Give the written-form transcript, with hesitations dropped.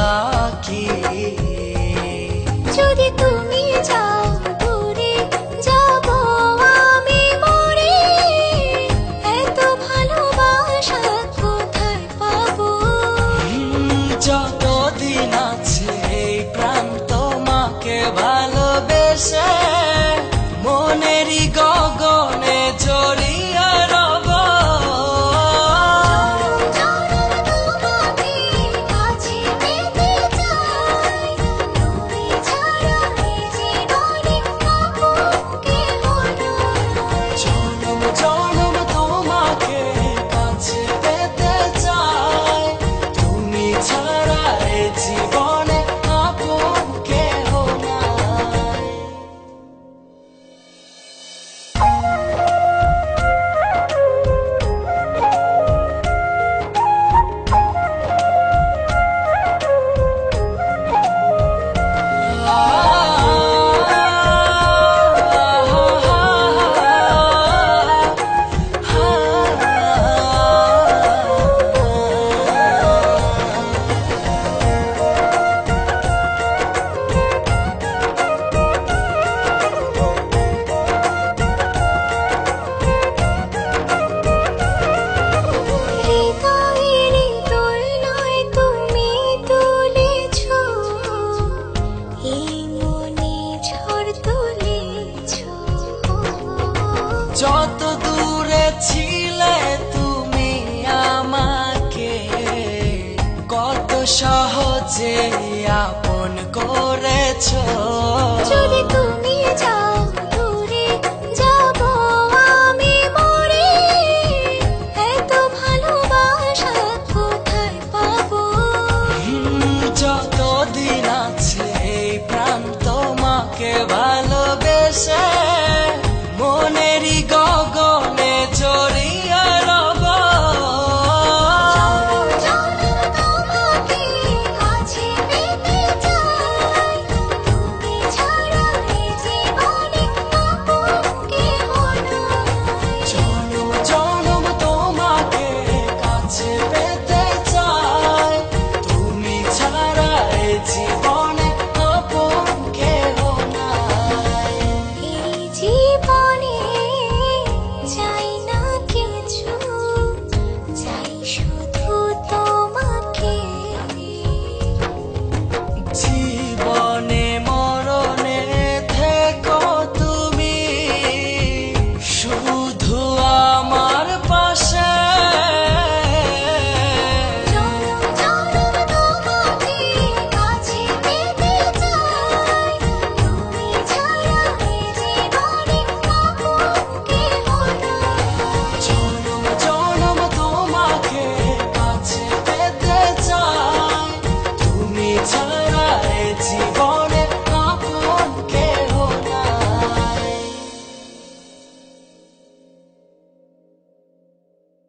আঁকি। যদি তুমি যাও দূরে যাব আমি মরে, এত ভালোবাসা কোথায় পাবো? যতদিন আছে এই প্রাণ তোমাকে ভালোবেসে মনেরই গগনে জড়িয়ে রব। তোমাকে কাছে পেতে চাই, তুমি ছাড়া এই জীবনে আপন কেহ নাই। জনম জনম তোমাকে কাছে পেতে চাই, তুমি ছাড়া এ জীবনে আপন কেহ নাই। হৃদয়ের দোলনায় তুমি তুলেছ, এই মনে ঝড় তুলেছ। যত দূরে ছিলে তুমি আমাকে কত সহজে আপন করেছো। যদি তুমি যাও দূরে যাব আমি মরে, এত ভালোবাসা কোথায় পাবো? যতদিন আছে এই প্রাণ তোমাকে ভালোবেসে মনেরই গগনে জড়িয়ে রব। তোমাকে কাছে পেতে চাই, তুমি ছাড়া এই জীবনে আপন কেহ নাই। জনম জনম তোমাকে কাছে পেতে চাই, তুমি ছাড়া এ জীবনে